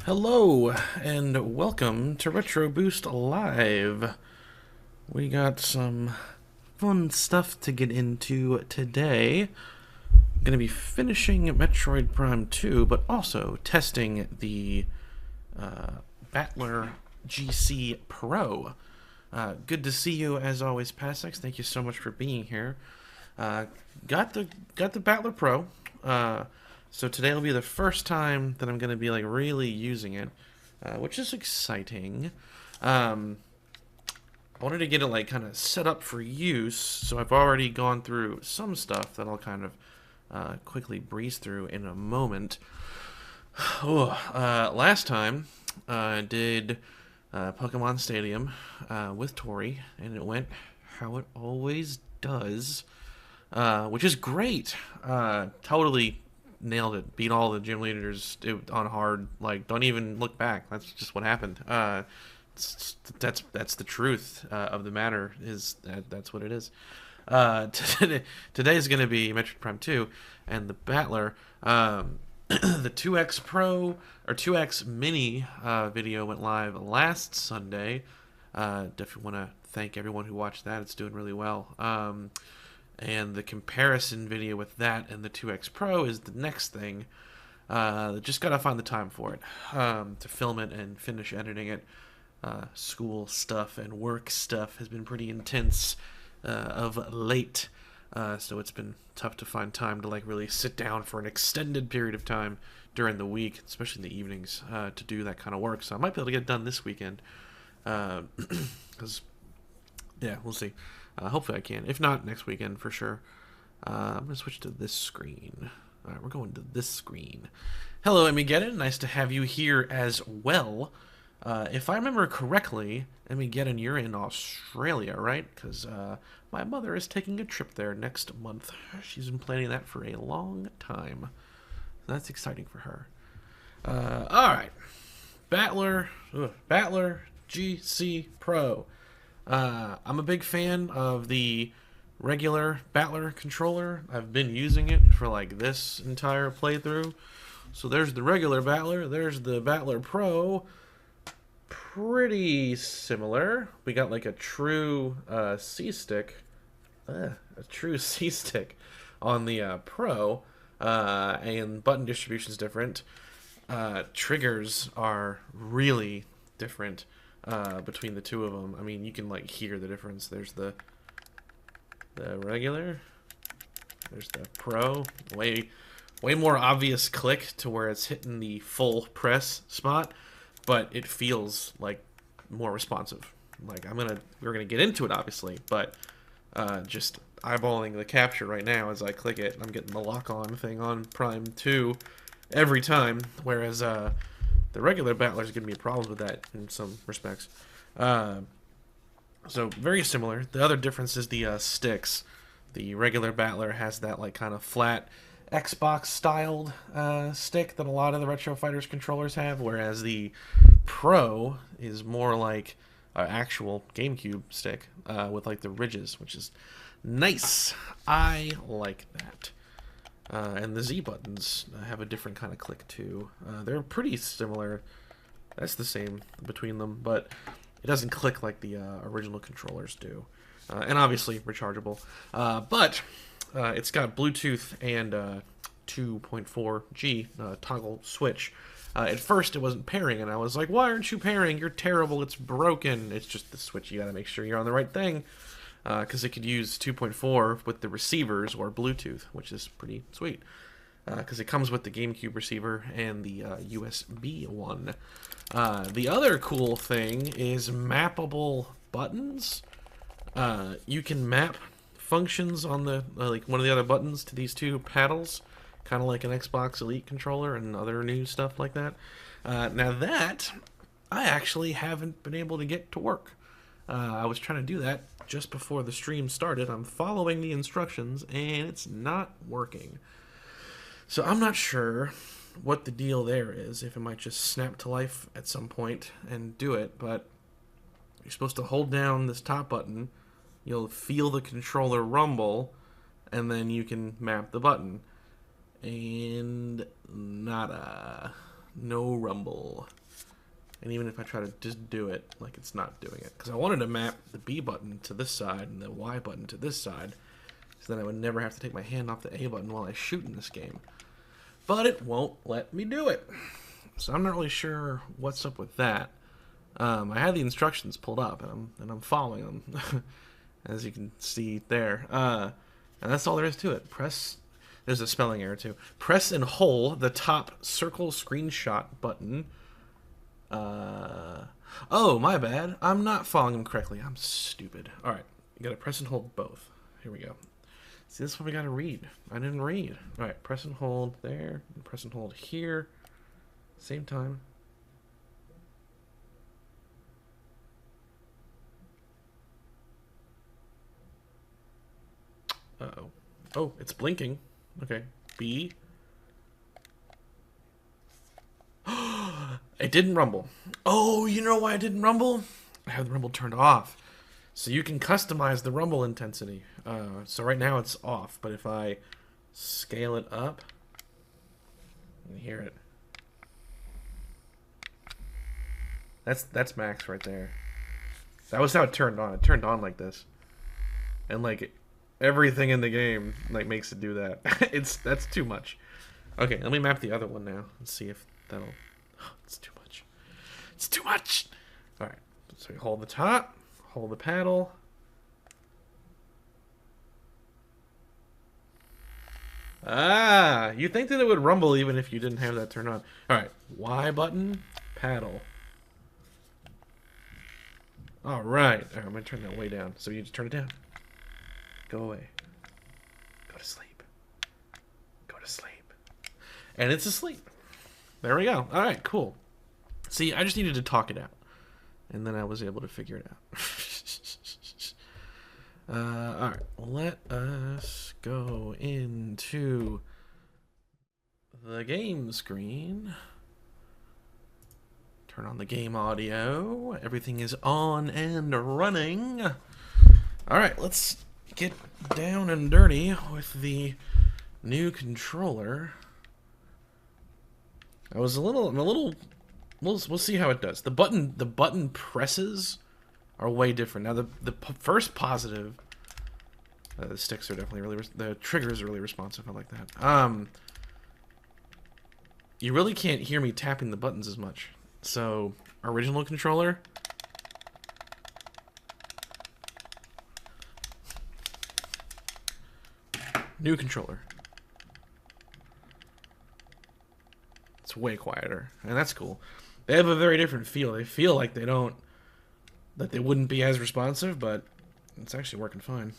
Hello, and welcome to Retro Boost Live. We got some fun stuff to get into today. Going to be finishing Metroid Prime 2, but also testing the BattlerGC-Pro. Good to see you as always, Passex. Thank you so much for being here. Got the Battler Pro. So today will be the first time that I'm going to be like really using it, which is exciting. I wanted to get it like kind of set up for use, so I've already gone through some stuff that I'll kind of quickly breeze through in a moment. Last time I did Pokemon Stadium with Tori, and it went how it always does, which is great. Totally nailed it. Beat all the gym leaders on hard. Like, don't even look back. That's just what happened. That's the truth of the matter. That's what it is. Today is going to be Metroid Prime 2 and the Battler. The 2X Pro or 2X Mini video went live last Sunday. Definitely want to thank everyone who watched that. It's doing really well. And the comparison video with that and the 2X Pro is the next thing. Just gotta find the time for it to film it and finish editing it. School stuff and work stuff has been pretty intense of late, so it's been tough to find time to like really sit down for an extended period of time during the week, especially in the evenings, to do that kind of work. So I might be able to get it done this weekend, because yeah, we'll see. Hopefully I can. If not, next weekend for sure. I'm going to switch to this screen. Alright, we're going to this screen. Hello, Emigeddon. Nice to have you here as well. If I remember correctly, Emigeddon, you're in Australia, right? Because my mother is taking a trip there next month. She's been planning that for a long time. That's exciting for her. Alright. Battler GC-Pro. I'm a big fan of the regular Battler controller. I've been using it for like this entire playthrough. So there's the regular Battler, there's the Battler Pro. Pretty similar. We got like a true C-stick. A true C-stick on the Pro. And button distribution is different. Triggers are really different. Between the two of them. I mean, you can like hear the difference. There's the regular, there's the Pro. Way more obvious click to where it's hitting the full press spot, but it feels like more responsive. Like we're gonna get into it obviously, but just eyeballing the capture right now as I click it, I'm getting the lock-on thing on Prime 2 every time, whereas the regular Battler's giving me problems with that in some respects. So very similar. The other difference is the sticks. The regular Battler has that like kind of flat Xbox styled stick that a lot of the Retro Fighters controllers have, whereas the Pro is more like an actual GameCube stick with like the ridges, which is nice. I like that. And the Z buttons have a different kind of click too. They're pretty similar. That's the same between them, but it doesn't click like the original controllers do. And obviously rechargeable. But it's got Bluetooth and 2.4G toggle switch. At first it wasn't pairing, and I was like, why aren't you pairing? You're terrible. It's broken. It's just the switch. You gotta make sure you're on the right thing. Because it could use 2.4 with the receivers or Bluetooth, which is pretty sweet. Because it comes with the GameCube receiver and the USB one. The other cool thing is mappable buttons. You can map functions on the like one of the other buttons to these two paddles, kind of like an Xbox Elite controller and other new stuff like that. Now that I actually haven't been able to get to work. I was trying to do that just before the stream started. I'm following the instructions and it's not working. So I'm not sure what the deal there is, if it might just snap to life at some point and do it, but you're supposed to hold down this top button, you'll feel the controller rumble, and then you can map the button. And nada. No rumble. And even if I try to just do it, like, it's not doing it. Because I wanted to map the B button to this side and the Y button to this side, so then I would never have to take my hand off the A button while I shoot in this game. But it won't let me do it. So I'm not really sure what's up with that. I had the instructions pulled up, and I'm following them, as you can see there. And that's all there is to it. There's a spelling error too. Press and hold the top circle screenshot button. Oh, my bad. I'm not following them correctly. I'm stupid. All right, you gotta press and hold both. Here we go. See, this is what we gotta read. I didn't read. All right, press and hold there, and press and hold here. Same time. Uh-oh. Oh, it's blinking. Okay. B. It didn't rumble. Oh, you know why it didn't rumble? I have the rumble turned off. So you can customize the rumble intensity. So right now it's off, but if I scale it up, you can hear it. That's max right there. That was how it turned on. It turned on like this. And like everything in the game like makes it do that. That's too much. Okay, let me map the other one now and see if that'll. Oh, it's too much. It's too much. All right. So you hold the top, hold the paddle. Ah, you think that it would rumble even if you didn't have that turned on. All right, Y button, paddle. All right, I'm gonna turn that way down. So you just turn it down. Go away. Go to sleep. Go to sleep. And it's asleep. There we go. All right, cool. See, I just needed to talk it out, and then I was able to figure it out. All right, let us go into the game screen. Turn on the game audio. Everything is on and running. All right, let's get down and dirty with the new controller. I'm a little. We'll see how it does. The button presses are way different. Now the first positive, the sticks are definitely really, the triggers are really responsive. I like that. You really can't hear me tapping the buttons as much. So original controller. New controller. It's way quieter, and that's cool. They have a very different feel. They feel like they wouldn't be as responsive, but it's actually working fine.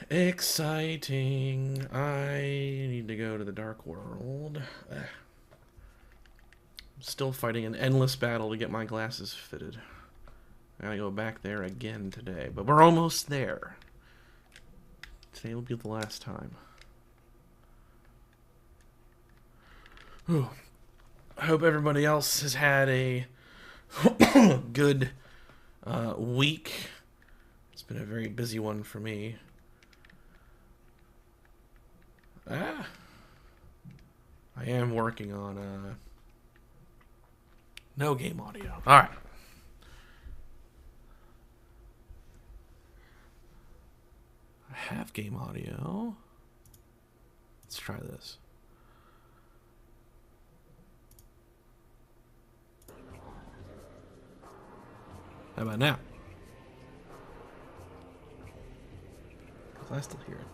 Exciting. I need to go to the dark world. I'm still fighting an endless battle to get my glasses fitted. I gotta go back there again today, but we're almost there. Today will be the last time. Whew. I hope everybody else has had a good week. It's been a very busy one for me. I am working on no game audio. All right. I have game audio. Let's try this. How about now? I still hear it.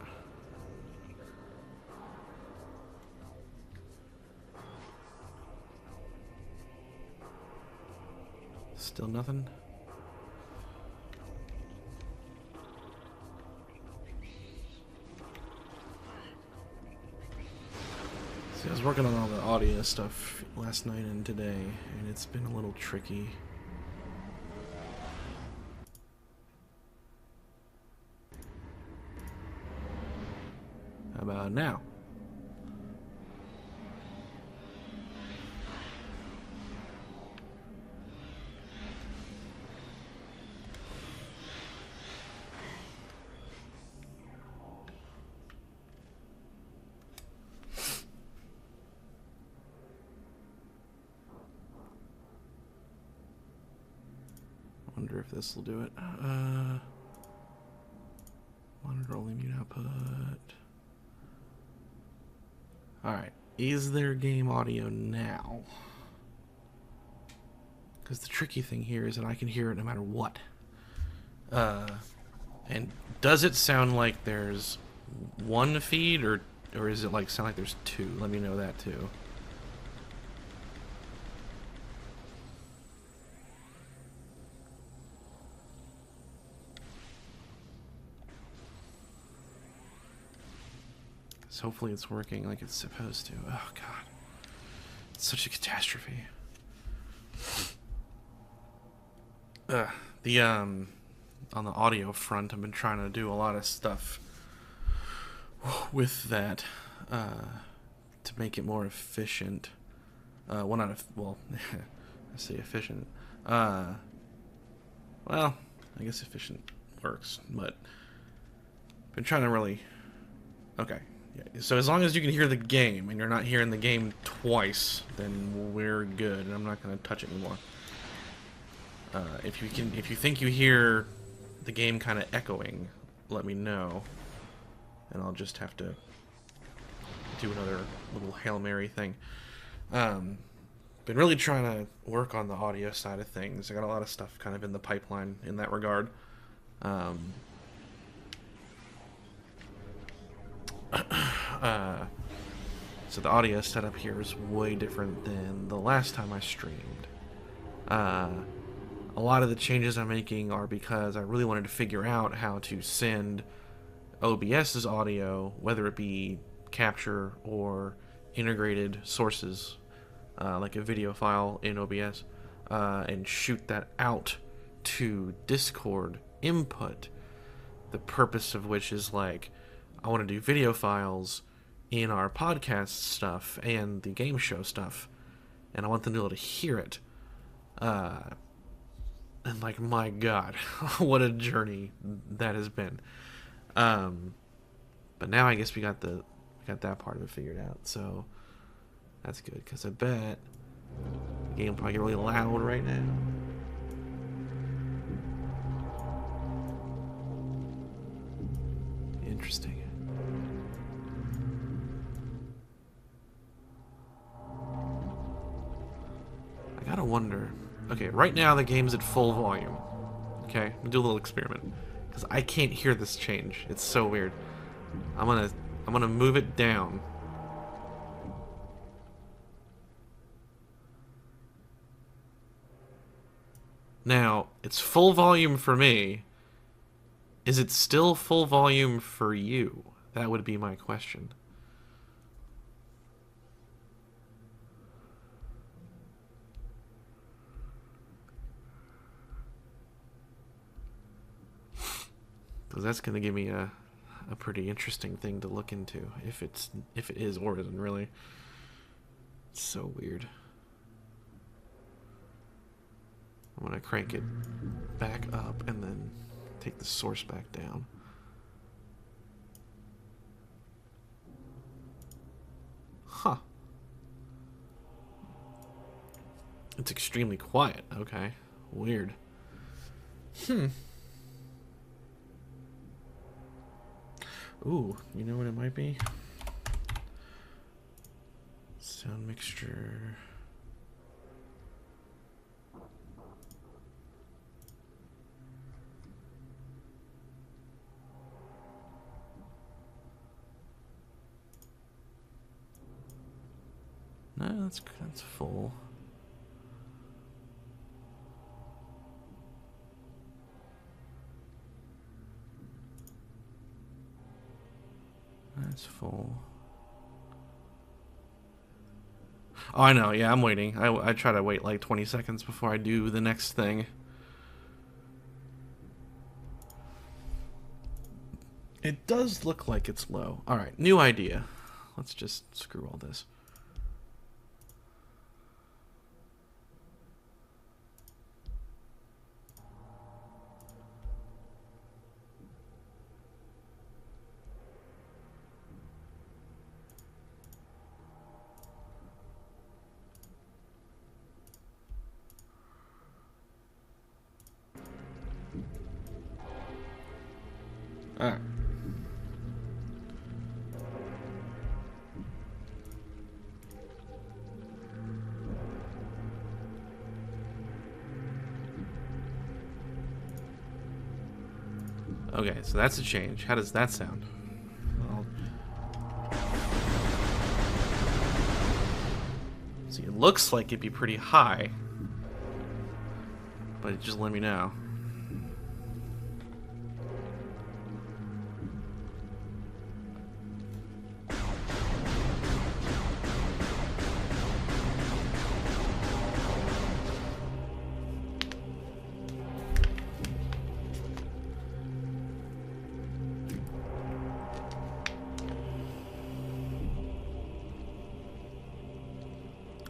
Still nothing? See, I was working on all the audio stuff last night and today, and it's been a little tricky. How about now? this will do it. Monitor only mute output. Alright. Is there game audio now? Because the tricky thing here is that I can hear it no matter what. And does it sound like there's one feed, or is it like sound like there's two? Let me know that too. So hopefully it's working like it's supposed to. Oh god. It's such a catastrophe. On the audio front, I've been trying to do a lot of stuff with that to make it more efficient. Well, not well, I say efficient. Well, I guess efficient works, but been trying to really. Okay, yeah. So as long as you can hear the game and you're not hearing the game twice, then we're good. And I'm not going to touch it anymore. If you think you hear the game kind of echoing, let me know, and I'll just have to do another little Hail Mary thing. Been really trying to work on the audio side of things. I got a lot of stuff kind of in the pipeline in that regard. So the audio setup here is way different than the last time I streamed. A lot of the changes I'm making are because I really wanted to figure out how to send OBS's audio, whether it be capture or integrated sources, like a video file in OBS, and shoot that out to Discord input. The purpose of which is like, I want to do video files in our podcast stuff and the game show stuff, and I want them to be able to hear it. And like, my god, what a journey that has been. But now I guess we got that part of it figured out, so that's good, because I bet the game will probably get really loud right now. Interesting. I gotta wonder. Okay, right now the game's at full volume. Okay, I'm gonna do a little experiment, because I can't hear this change. It's so weird. I'm gonna move it down. Now, it's full volume for me. Is it still full volume for you? That would be my question. Because that's going to give me a pretty interesting thing to look into, if it is or isn't really. It's so weird. I'm going to crank it back up and then take the source back down. Huh. It's extremely quiet. Okay. Weird. Ooh, you know what it might be? Sound mixture. No, that's full. That's full. Oh, I know. Yeah, I'm waiting. I try to wait like 20 seconds before I do the next thing. It does look like it's low. Alright, new idea. Let's just screw all this. Alright. Okay, so that's a change. How does that sound? Well, see, it looks like it'd be pretty high, but just let me know.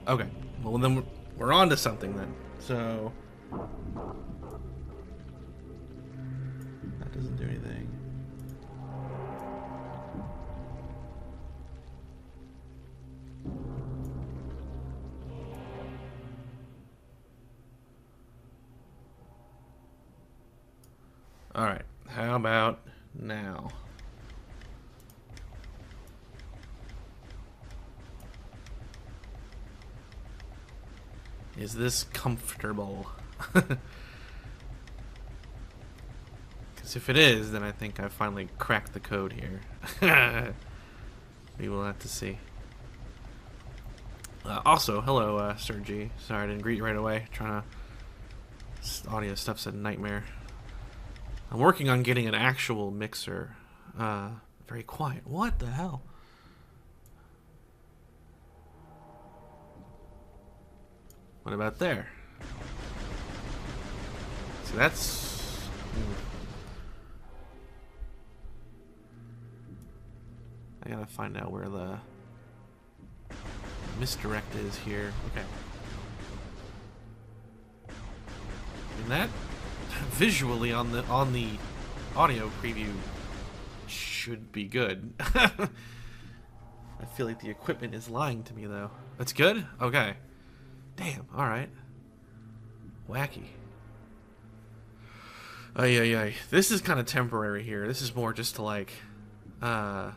Okay, well then we're on to something then. So that doesn't do anything. All right, how about now? Is this comfortable? Because if it is, then I think I finally cracked the code here. We will have to see. Also, hello, Sir G. Sorry I didn't greet you right away. Trying to... Audio stuff's a nightmare. I'm working on getting an actual mixer. Very quiet. What the hell? What about there? So that's... I gotta find out where the misdirect is here. Okay. And that visually on the audio preview should be good. I feel like the equipment is lying to me though. That's good? Okay. Damn, alright. Wacky. Ay. This is kind of temporary here. This is more just to like, this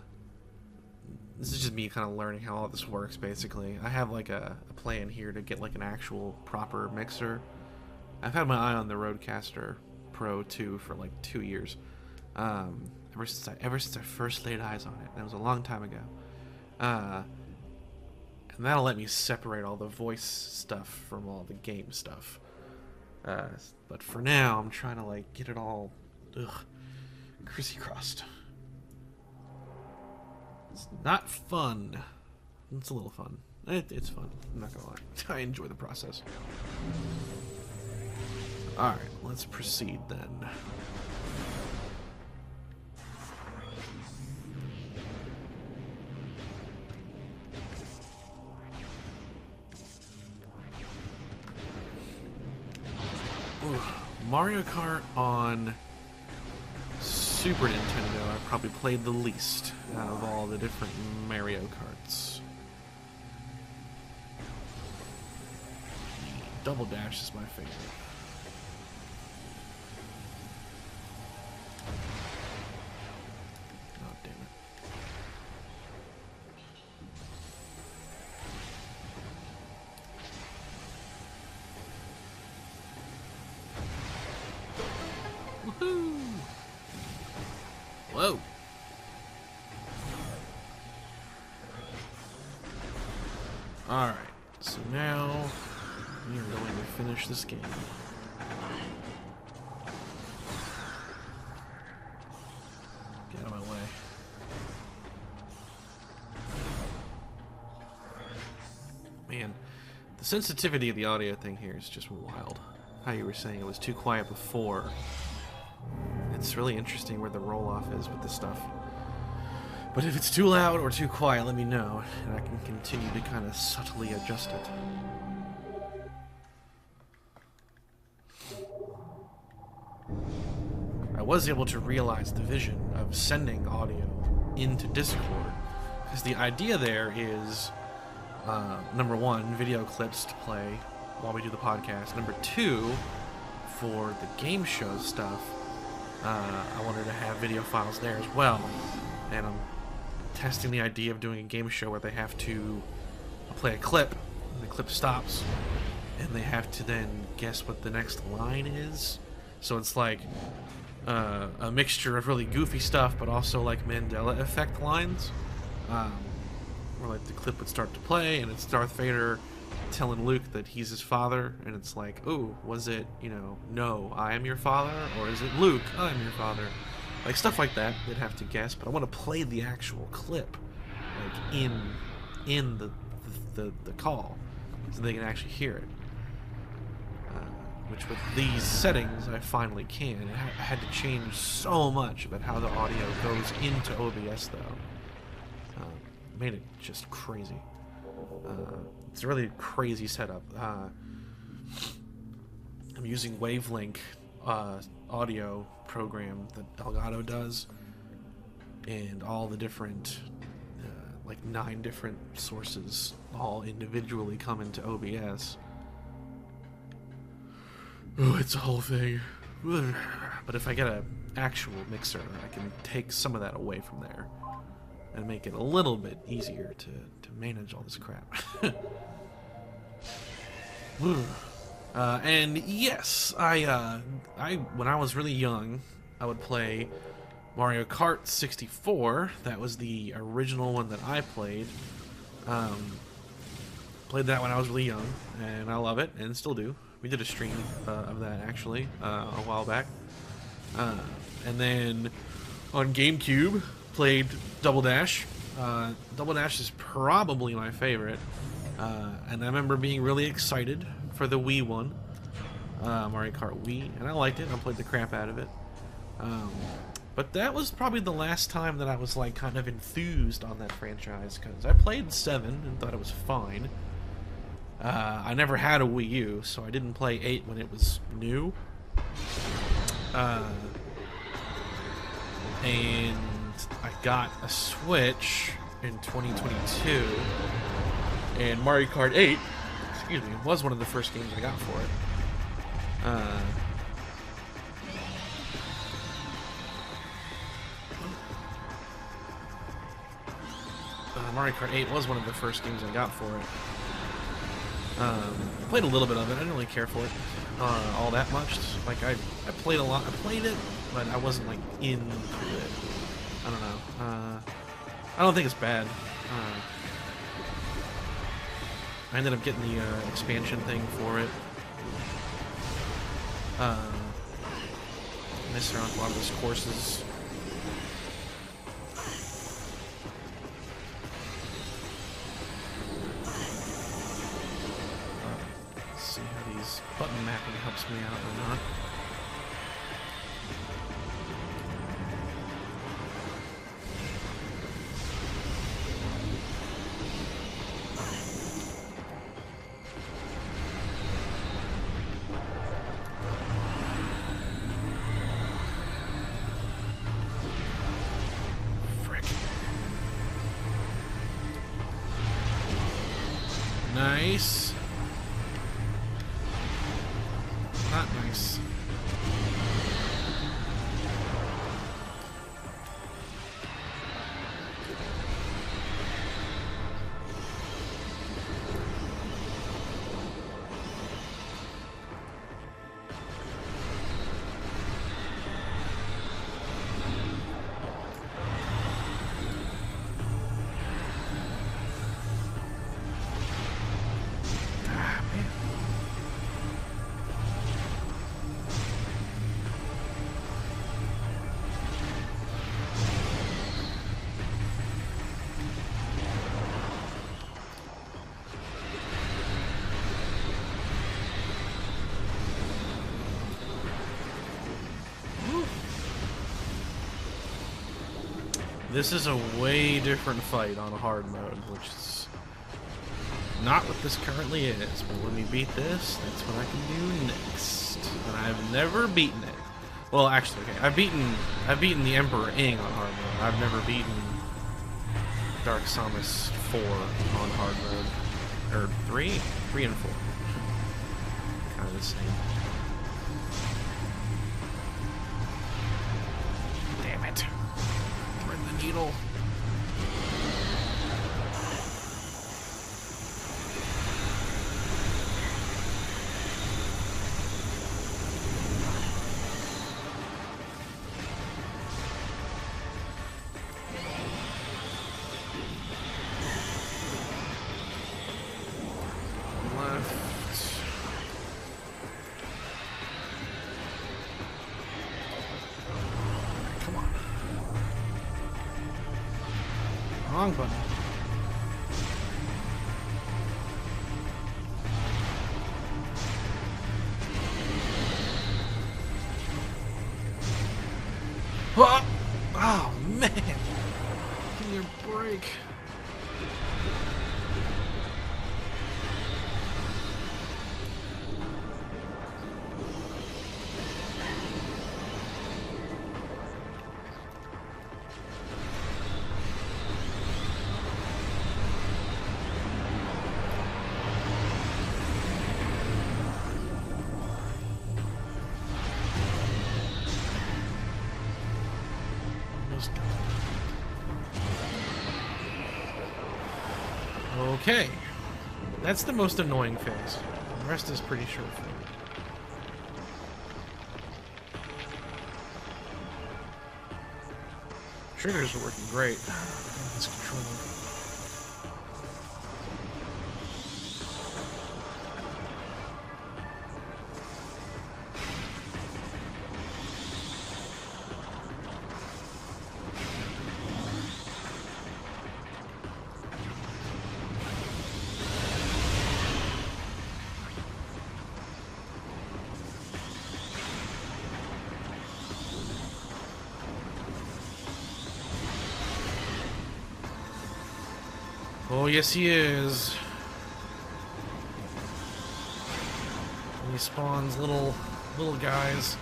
is just me kind of learning how all this works, basically. I have like a plan here to get like an actual proper mixer. I've had my eye on the RetroTINK Pro 2 for like 2 years. Ever since I first laid eyes on it. That was a long time ago. And that'll let me separate all the voice stuff from all the game stuff. But for now, I'm trying to like get it all crissy-crossed. It's not fun. It's a little fun. It's fun. I'm not gonna lie. I enjoy the process. Alright, let's proceed then. Mario Kart on Super Nintendo, I probably played the least out of all the different Mario Karts. Double Dash is my favorite. Oh, damn it. Woohoo! Whoa! Alright, so now we are going to finish this game. Get out of my way. Man, the sensitivity of the audio thing here is just wild. How you were saying it was too quiet before. It's really interesting where the roll-off is with this stuff. But if it's too loud or too quiet, let me know, and I can continue to kind of subtly adjust it. I was able to realize the vision of sending audio into Discord, because the idea there is, number one, video clips to play while we do the podcast. Number two, for the game show stuff, I wanted to have video files there as well, and I'm testing the idea of doing a game show where they have to play a clip, and the clip stops, and they have to then guess what the next line is. So it's like a mixture of really goofy stuff, but also like Mandela effect lines, where like the clip would start to play, and it's Darth Vader telling Luke that he's his father, and it's like, oh, was it, you know, no, I am your father, or is it Luke, I am your father? Like stuff like that, they'd have to guess, but I want to play the actual clip, like in the call, so they can actually hear it. Which with these settings, I finally can. I had to change so much about how the audio goes into OBS, though. Made it just crazy. It's a really crazy setup. I'm using Wavelink audio program that Elgato does, and all the different, like 9 different sources, all individually come into OBS. Oh, it's a whole thing. But if I get an actual mixer, I can take some of that away from there and make it a little bit easier to manage all this crap. And yes, I when I was really young, I would play Mario Kart 64. That was the original one that I played. Played that when I was really young, and I love it, and still do. We did a stream of that, actually, a while back. And then on GameCube, played Double Dash. Double Dash is probably my favorite. And I remember being really excited for the Wii one, Mario Kart Wii, and I liked it. I played the crap out of it. But that was probably the last time that I was like kind of enthused on that franchise, because I played 7 and thought it was fine. I never had a Wii U, so I didn't play 8 when it was new. And I got a Switch in 2022, and Mario Kart 8, excuse me, was one of the first games I got for it. Mario Kart 8 was one of the first games I got for it. Played a little bit of it. I didn't really care for it all that much. Like I played a lot. I played it, but I wasn't like into it. I don't know. I don't think it's bad. I ended up getting the expansion thing for it. Messed around with a lot of those courses. Button mapping helps me out or not. Frick. Nice. Not nice. This is a way different fight on a hard mode, which is not what this currently is. But when we beat this, that's what I can do next. And I've never beaten it. Well, actually, okay, I've beaten the Emperor Ing on hard mode. I've never beaten Dark Samus 4 on hard mode, or 3 and 4. Kind of the same. middle. Wrong button. Oh, oh man! Give me a break. Okay, that's the most annoying phase. The rest is pretty straightforward. Triggers are working great. This controller. Oh, yes, he is. He spawns little guys.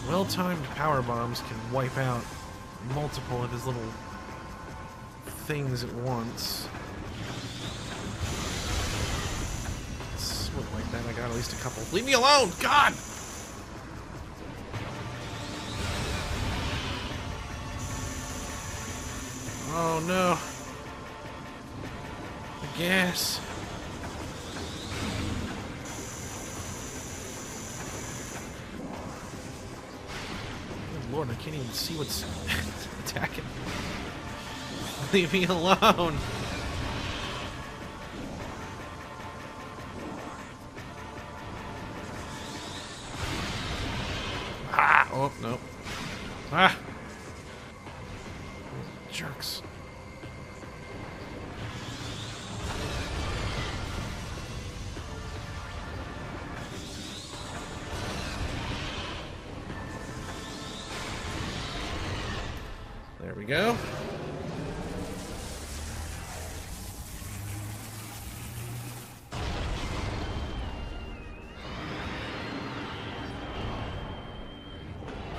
Well-timed power bombs can wipe out multiple of his little things at once. Something like that. I got at least a couple. Leave me alone! God! Oh no. The gas. Good Lord, I can't even see what's attacking. Leave me alone. Ah! Oh, no. Ah! Jerks. There we go.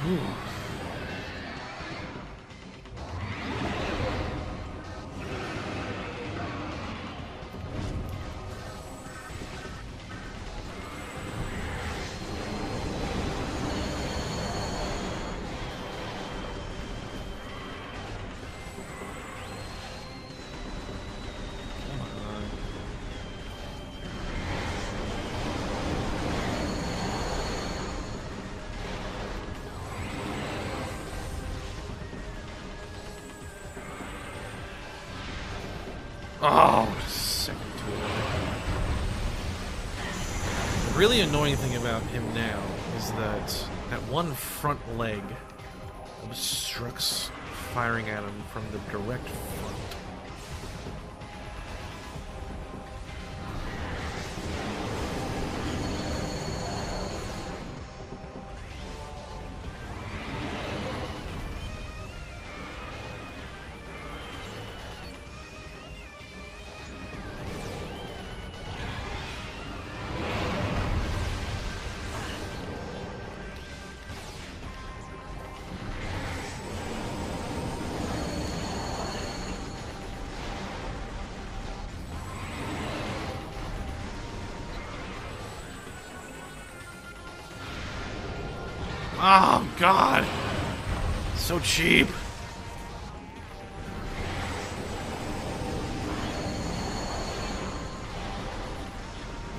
Whew. Oh, second to it. The really annoying thing about him now is that that one front leg obstructs firing at him from the direct front. Oh, God. So cheap.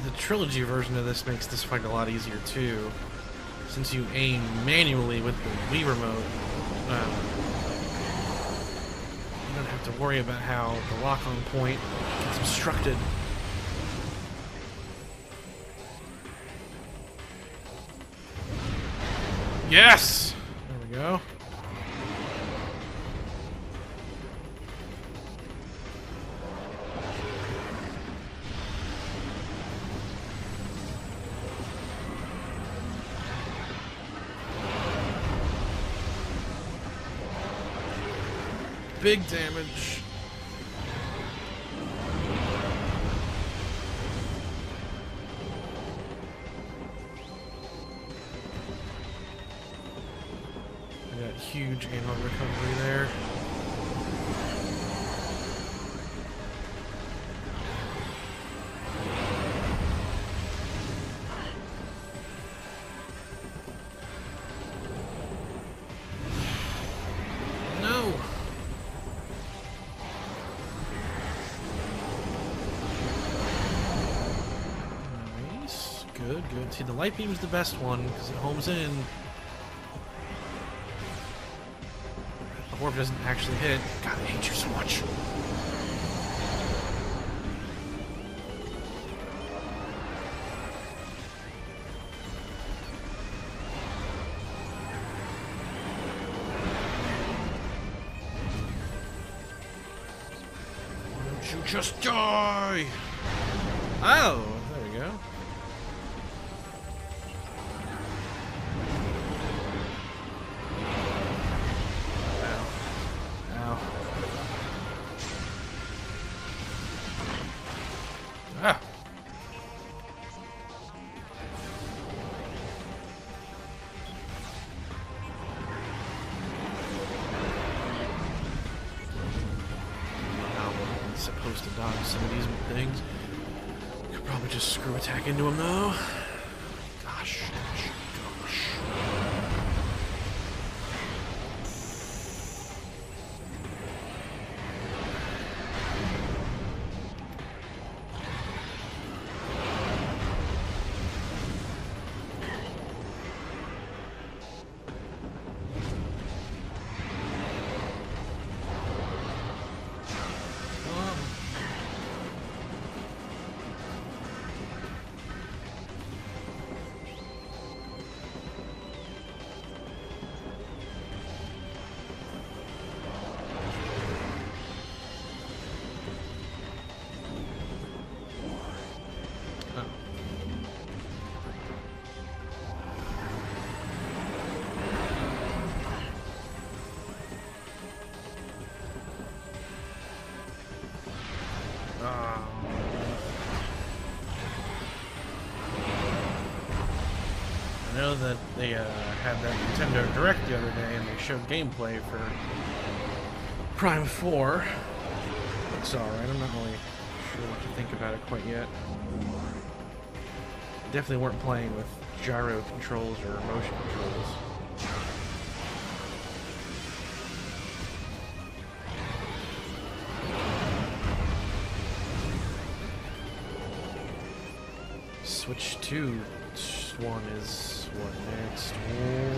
The trilogy version of this makes this fight a lot easier, too. Since you aim manually with the Wii remote, you don't have to worry about how the lock-on point gets obstructed. Yes! There we go. Big damage. I got huge ammo recovery there. Good, good. See, the light beam's the best one because it homes in. The orb doesn't actually hit. God, I hate you so much. Why don't you just die? Oh, there we go. Ah. I'm supposed to dodge some of these things. Could probably just screw attack into him though. Gosh, gosh, gosh. I know that they had that Nintendo Direct the other day and they showed gameplay for Prime 4. Looks alright, I'm not really sure what to think about it quite yet. Definitely weren't playing with gyro controls or motion controls. Switch 2 one is what, next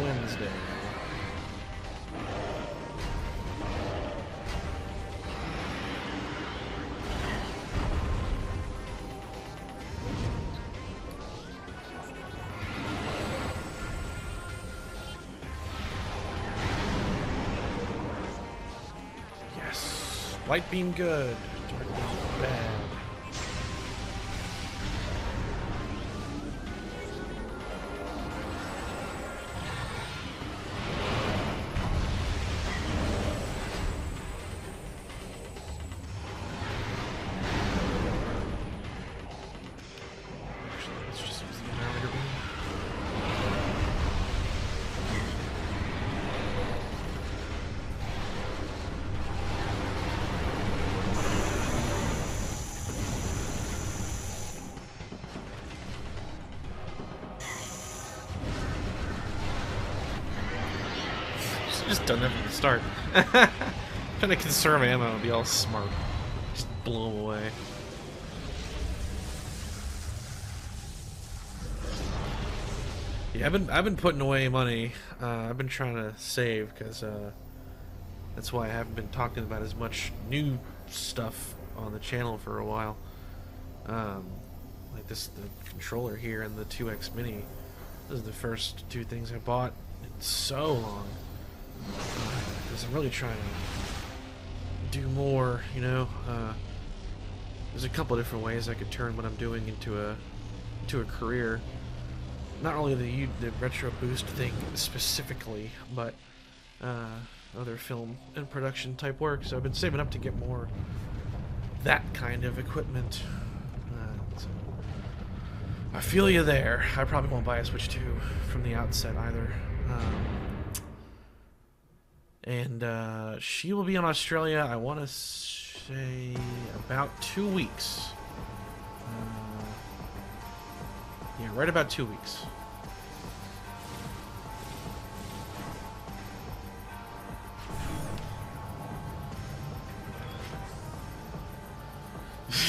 Wednesday. Yes, light beam good, dark beam bad. Just done that from the start. Trying to conserve ammo and be all smart. Just blow them away. Yeah, I've been putting away money. I've been trying to save because that's why I haven't been talking about as much new stuff on the channel for a while. Like the controller here and the 2X Mini. Those are the first two things I bought in so long. Because I'm really trying to do more, you know. There's a couple different ways I could turn what I'm doing into a career. Not only the retro boost thing specifically, but other film and production type work. So I've been saving up to get more that kind of equipment. So I feel you there. I probably won't buy a Switch 2 from the outset either. And she will be in Australia, I want to say, about 2 weeks. Yeah, right about 2 weeks.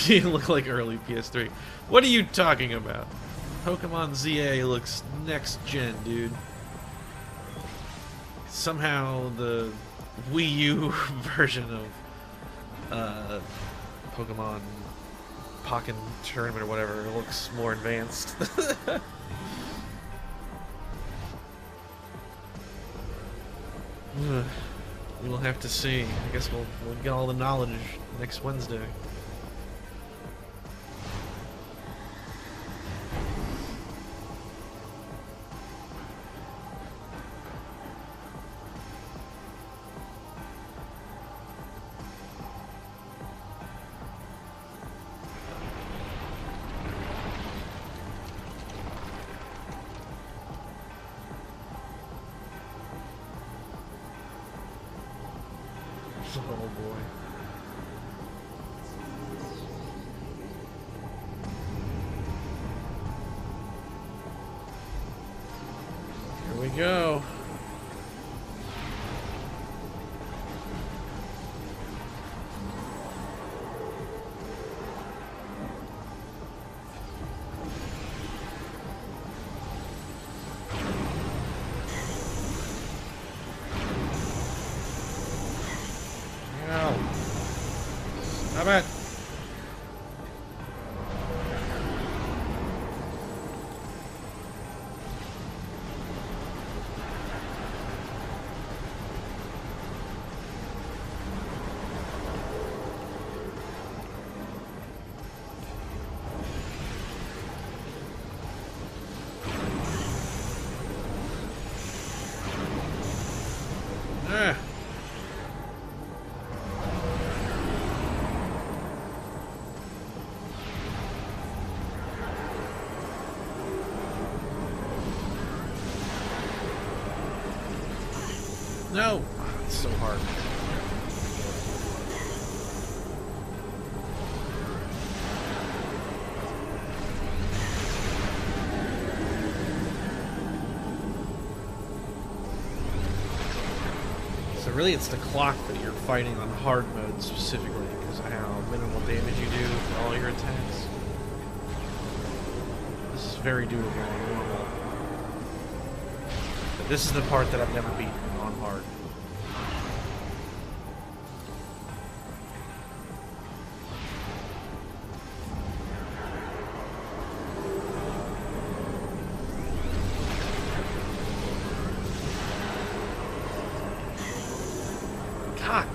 You look like early PS3. What are you talking about? Pokemon ZA looks next gen, dude. Somehow the Wii U version of Pokemon Pokken Tournament or whatever looks more advanced. We'll have to see. I guess we'll get all the knowledge next Wednesday. Oh boy. Here we go. Stop it. Ah. No! It's so hard. So really it's the clock that you're fighting on hard mode specifically because of how minimal damage you do for all your attacks. This is very doable on normal. But this is the part that I've never beaten on hard. God.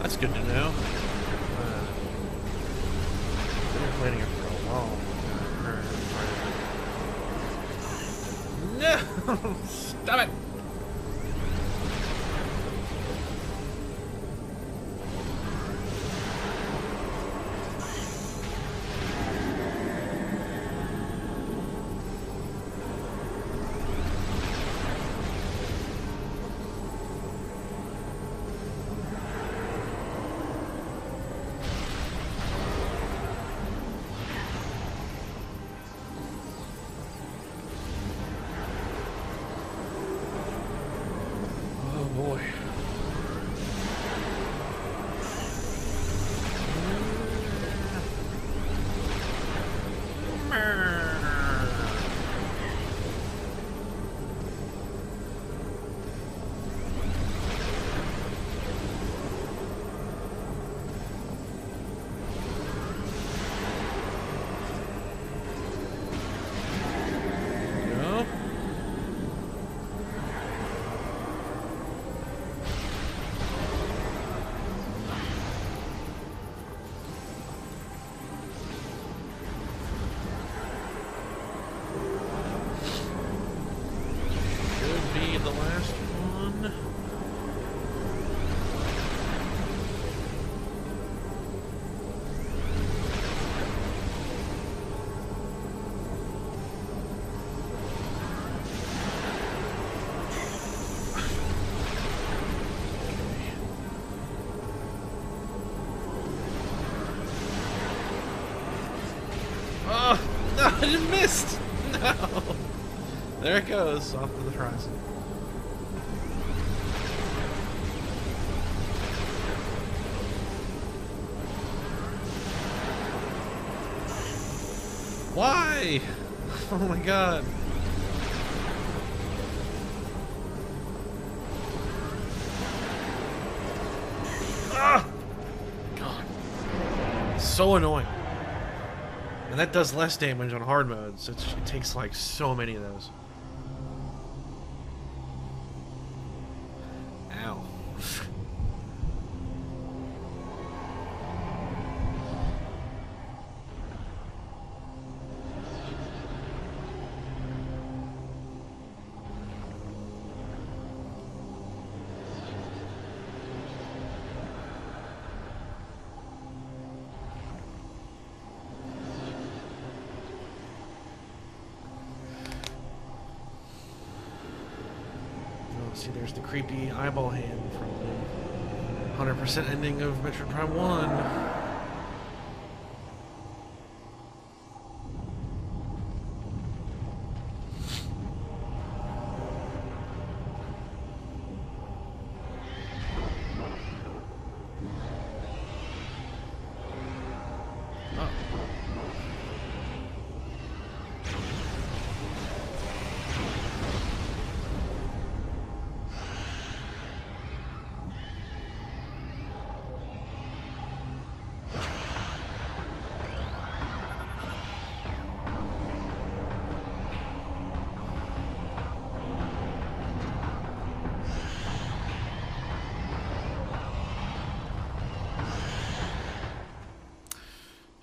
That's good to know. I've been playing it for a while. No! Stop it! boy. The last one. Oh, no, I just missed. No. There it goes, off to the horizon. Why? Oh my god. Ah! God. So annoying. And that does less damage on hard modes. It takes like so many of those. Ow. See, there's the creepy eyeball hand from the 100% ending of Metroid Prime 1.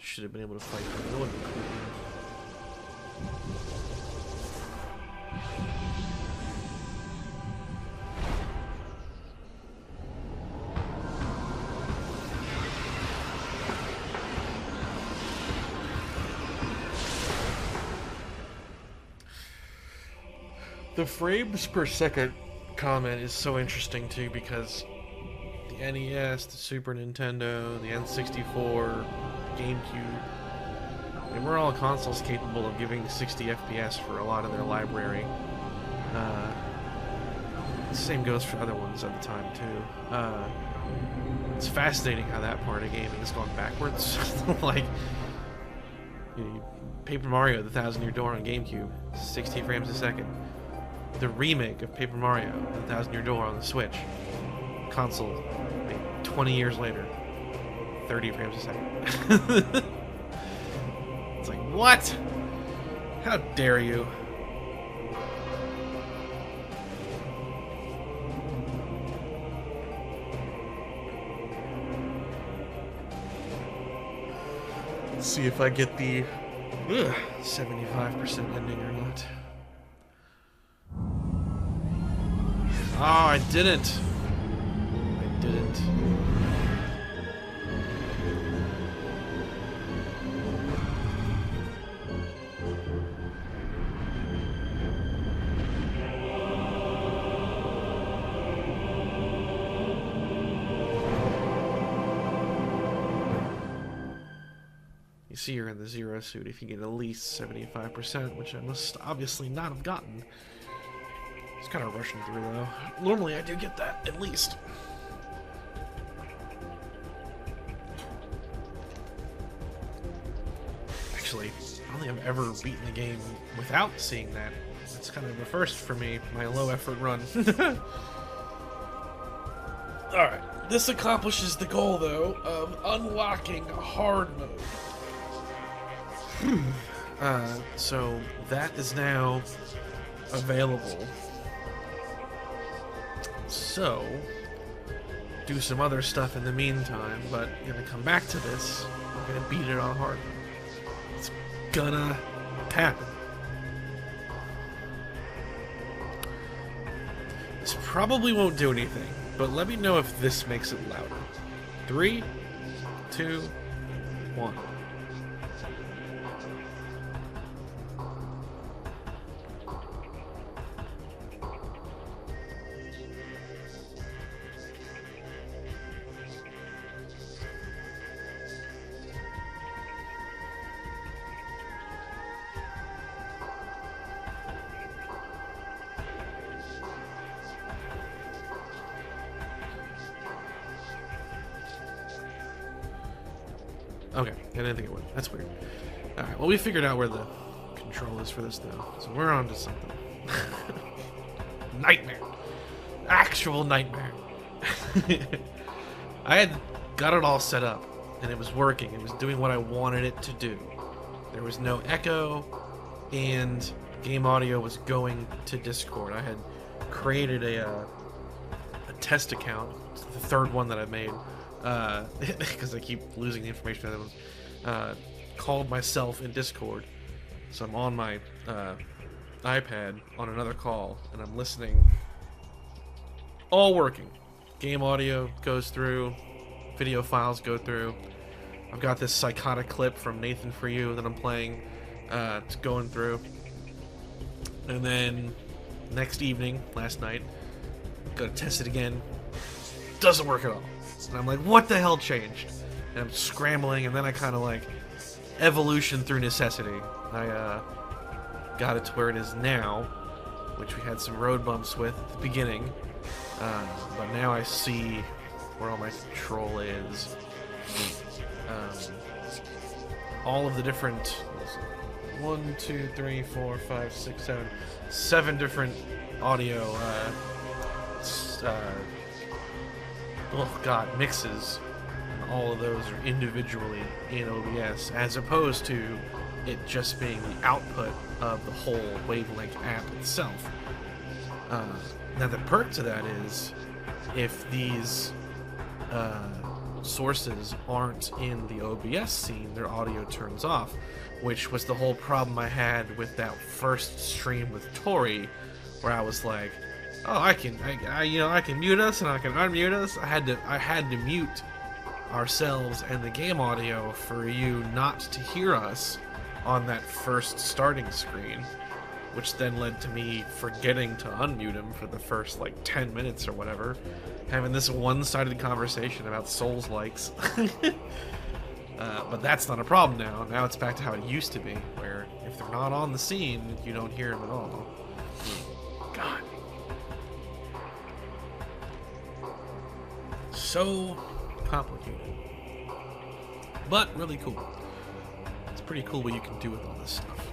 Should have been able to fight him. That would have been cool. The frames per second comment is so interesting too, because the NES, the Super Nintendo, the N64, GameCube, they were all consoles capable of giving 60 FPS for a lot of their library. The same goes for other ones at the time too. It's fascinating how that part of gaming has gone backwards. Like, you know, Paper Mario: The Thousand-Year Door on GameCube, 60 frames a second. The remake of Paper Mario: The Thousand-Year Door on the Switch console, like 20 years later, 30 frames a second. It's like, what? How dare you? Let's see if I get the 75% ending or not. Oh, I didn't. I didn't. You see you're in the Zero suit if you get at least 75%, which I must obviously not have gotten. It's kind of rushing through though. Normally I do get that, at least. Actually, I don't think I've ever beaten the game without seeing that. It's kind of a first for me, my low effort run. Alright, this accomplishes the goal though of unlocking hard mode. So that is now available. So, do some other stuff in the meantime, but I'm gonna come back to this. I'm gonna beat it on hard mode. It's gonna happen. This probably won't do anything, but let me know if this makes it louder. 3, 2, 1. Okay, I didn't think it would. That's weird. Alright, well we figured out where the control is for this now. So we're on to something. Nightmare. Actual nightmare. I had got it all set up, and it was working. It was doing what I wanted it to do. There was no echo, and game audio was going to Discord. I had created a test account. It's the third one that I've made. Because I keep losing the information that I was called myself in Discord. So I'm on my iPad on another call, and I'm listening. All working. Game audio goes through, video files go through. I've got this psychotic clip from Nathan For You that I'm playing. It's going through. And then next evening, last night, go to test it again. Doesn't work at all. And I'm like, what the hell changed? And I'm scrambling, and then I kind of like evolution through necessity. I got it to where it is now, which we had some road bumps with at the beginning. But now I see where all my control is. All of the different 1, 2, 3, 4, 5, 6, 7 different audio mixes. All of those are individually in OBS, as opposed to it just being the output of the whole Wavelength app itself. Now the perk to that is, if these sources aren't in the OBS scene, their audio turns off, which was the whole problem I had with that first stream with Tori, where I was like, oh, I can mute us and I can unmute us. I had to mute ourselves and the game audio for you not to hear us on that first starting screen, which then led to me forgetting to unmute him for the first like 10 minutes or whatever, having this one-sided conversation about Souls likes. But that's not a problem now. Now it's back to how it used to be, where if they're not on the scene, you don't hear them at all. God. So complicated. But really cool. It's pretty cool what you can do with all this stuff.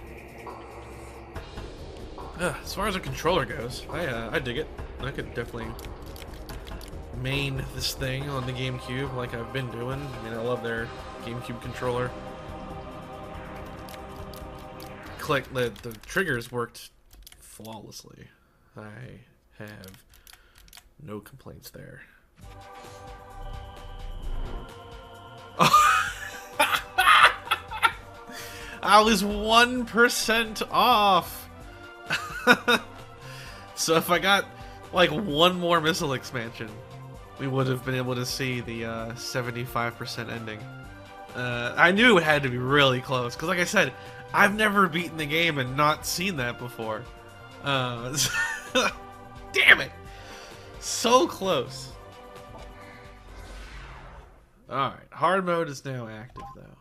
As far as a controller goes, I dig it. I could definitely main this thing on the GameCube like I've been doing. I mean, I love their GameCube controller. Click, the triggers worked flawlessly. I have no complaints there. I was 1% off. So if I got like one more missile expansion, we would have been able to see the 75% ending. I knew it had to be really close, because like I said, I've never beaten the game and not seen that before. Damn it! So close. Alright, hard mode is now active though.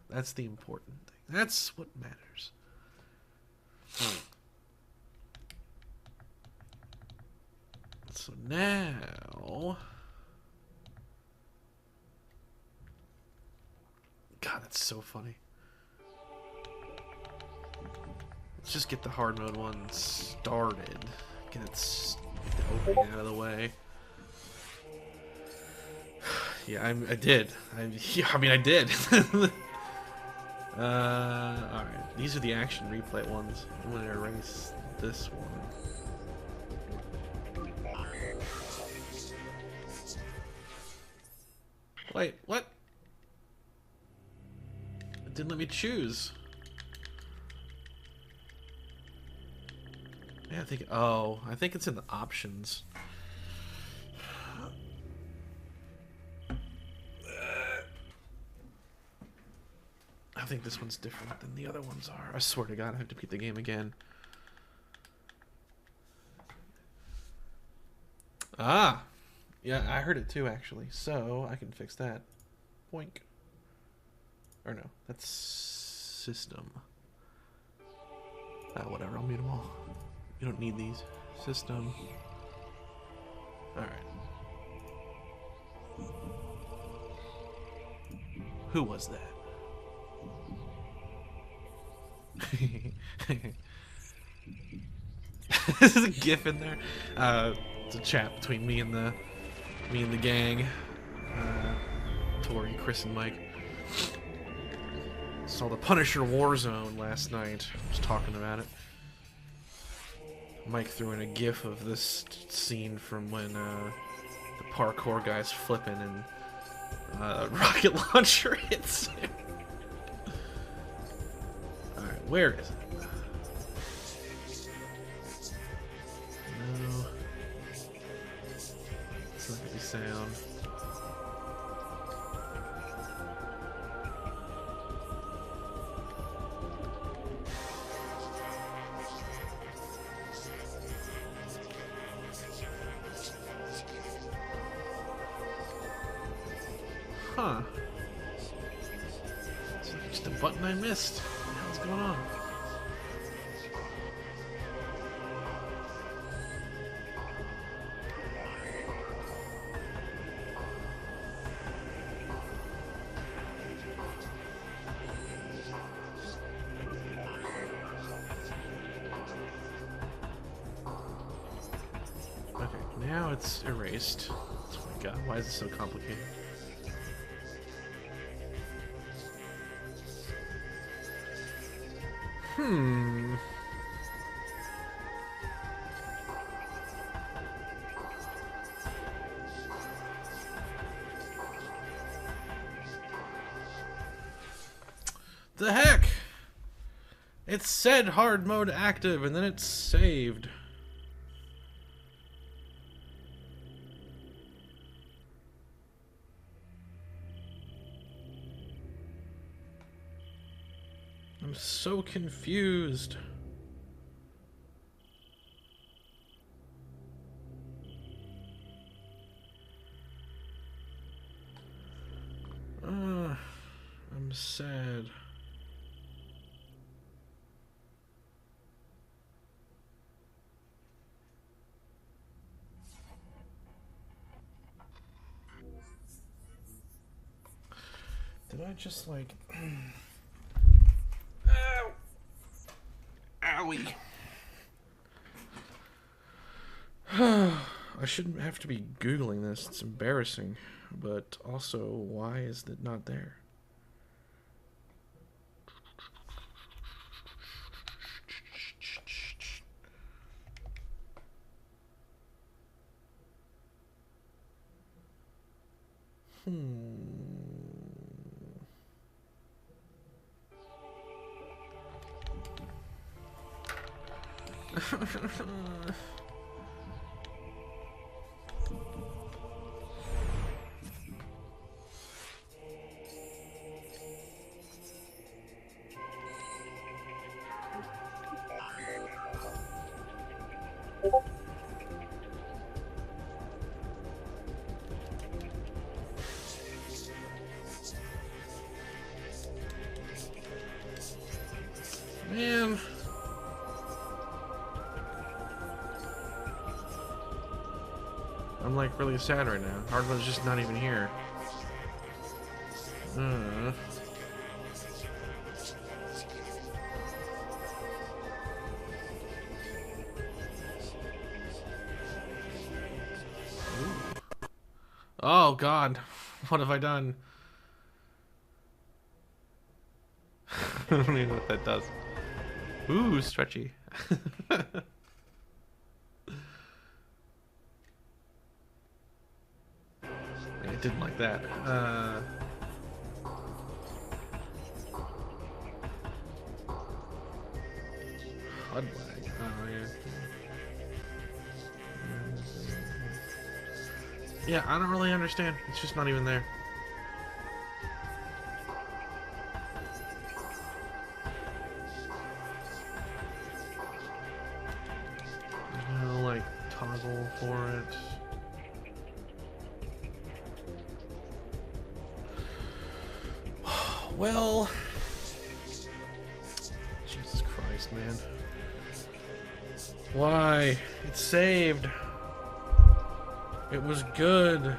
That's the important thing. That's what matters. So now... God, that's so funny. Let's just get the hard mode one started. Get the opening out of the way. Yeah, I did. I mean, I did. Alright. These are the action replay ones. I'm gonna erase this one. Wait, what? It didn't let me choose. Yeah, I think it's in the options. I think this one's different than the other ones are. I swear to God, I have to beat the game again. Ah! Yeah, I heard it too, actually. So, I can fix that. Boink. Or no, that's system. Whatever, I'll mute them all. You don't need these. System. Alright. Who was that? This is a GIF in there. It's a chat between me and the gang. Tori, Chris, and Mike. Saw the Punisher Warzone last night. I was talking about it. Mike threw in a GIF of this scene from when the parkour guy's flipping and a rocket launcher hits him. Alright, where is it? No. It's not gonna be sound. Huh. It's like just a button I missed. What the hell's going on? Okay, now it's erased. Oh my God, why is this so complicated? The heck? It said hard mode active and then it's saved. I'm so confused. I'm sad. Did I just like... Ow! Owie! I shouldn't have to be Googling this. It's embarrassing. But also, why is it not there? Man. like really sad right now. Hard mode's just not even here. Oh God, what have I done? I don't even know what that does. Ooh, stretchy. I didn't like that. HUD lag. Oh yeah. Yeah, I don't really understand. It's just not even there. There's no like toggle for it. Well, Jesus Christ, man. Why? It's saved. It was good.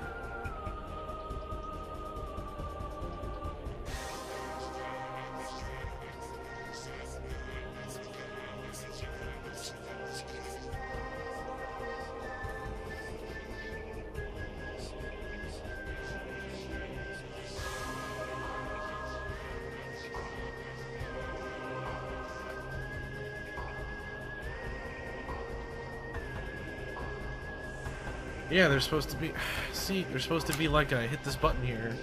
Yeah, they're supposed to be... See, they're supposed to be like I hit this button here,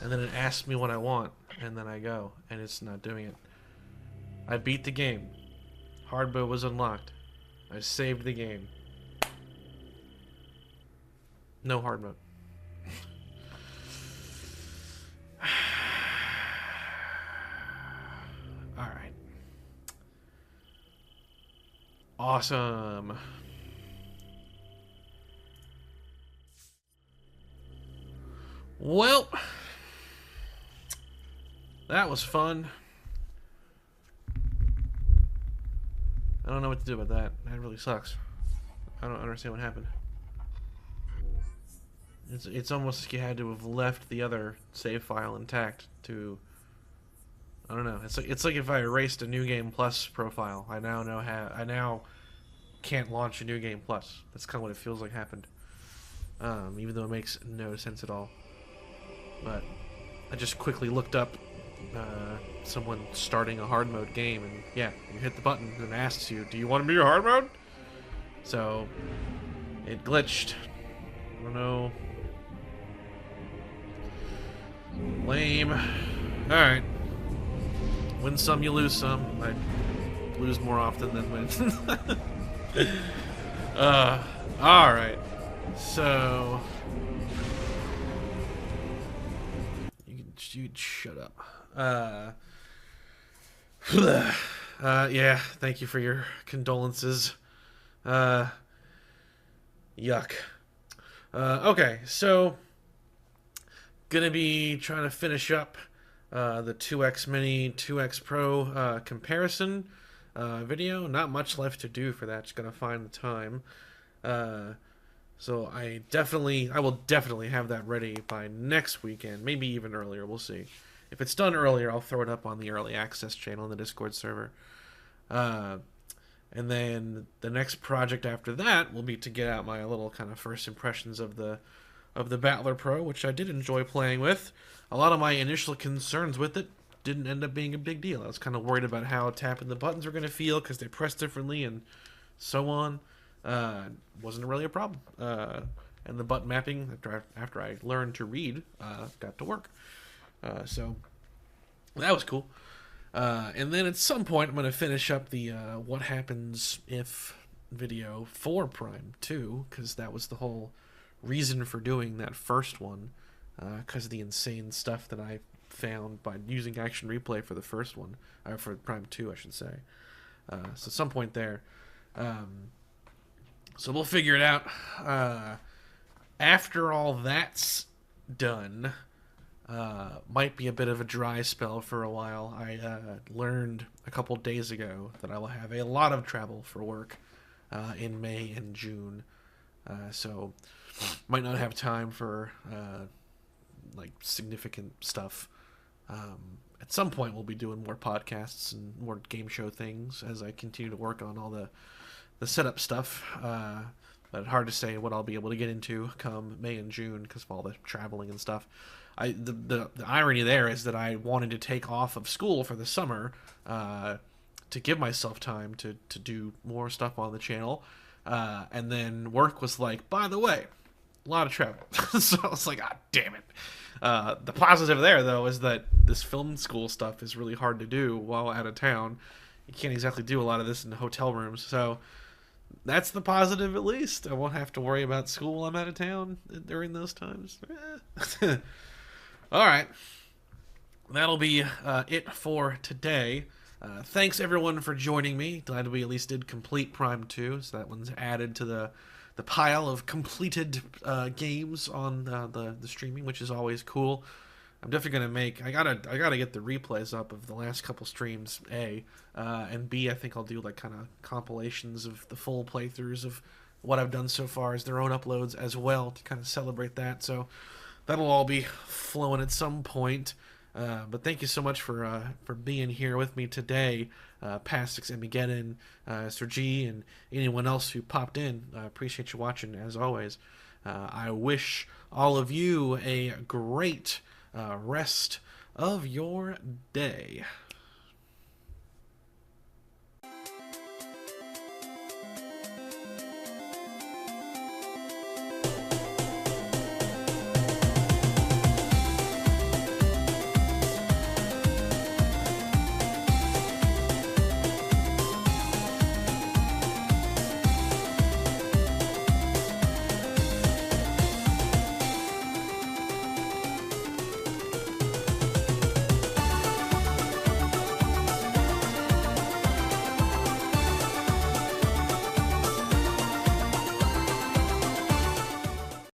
and then it asks me what I want, and then I go, and it's not doing it. I beat the game. Hard mode was unlocked. I saved the game. No hard mode. Alright. Awesome. Well, that was fun. I don't know what to do about that. That really sucks. I don't understand what happened. It's almost like you had to have left the other save file intact to... I don't know. It's like if I erased a New Game Plus profile. I now can't launch a New Game Plus. That's kind of what it feels like happened. Even though it makes no sense at all. But I just quickly looked up someone starting a hard mode game, and yeah, you hit the button and it asks you, do you want to be a hard mode? So it glitched. I don't know. Lame. Alright. Win some, you lose some. I lose more often than win. Alright. So... You'd shut up. Yeah, thank you for your condolences. Yuck. Okay, so gonna be trying to finish up the 2X Mini, 2X Pro comparison video. Not much left to do for that. Just gonna find the time. So I will definitely have that ready by next weekend, maybe even earlier, we'll see. If it's done earlier, I'll throw it up on the early access channel in the Discord server. And then the next project after that will be to get out my little kind of first impressions of the Battler Pro, which I did enjoy playing with. A lot of my initial concerns with it didn't end up being a big deal. I was kind of worried about how tapping the buttons were going to feel because they press differently and so on. Wasn't really a problem. And the button mapping, after I learned to read, got to work. So that was cool. And then at some point, I'm going to finish up the what happens if video for Prime 2, because that was the whole reason for doing that first one, because of the insane stuff that I found by using Action Replay for the first one, or for Prime 2, I should say. So at some point there. So we'll figure it out. After all that's done, might be a bit of a dry spell for a while. I learned a couple days ago that I will have a lot of travel for work in May and June. So might not have time for like significant stuff. At some point, we'll be doing more podcasts and more game show things as I continue to work on all the setup stuff. But hard to say what I'll be able to get into come May and June because of all the traveling and stuff. The irony there is that I wanted to take off of school for the summer to give myself time to do more stuff on the channel. And then work was like, by the way, a lot of travel. So I was like, ah, damn it. The positive there, though, is that this film school stuff is really hard to do while out of town. You can't exactly do a lot of this in hotel rooms. So that's the positive, at least. I won't have to worry about school while I'm out of town during those times. All right. That'll be it for today. Thanks, everyone, for joining me. Glad we at least did complete Prime 2, so that one's added to the pile of completed games on the streaming, which is always cool. I'm definitely gonna make. I gotta get the replays up of the last couple streams. And B, I think I'll do like kind of compilations of the full playthroughs of what I've done so far as their own uploads as well to kind of celebrate that. So that'll all be flowing at some point. But thank you so much for being here with me today, Pastix and Megeddon, Sir G, and anyone else who popped in. I appreciate you watching, as always. I wish all of you a great rest of your day.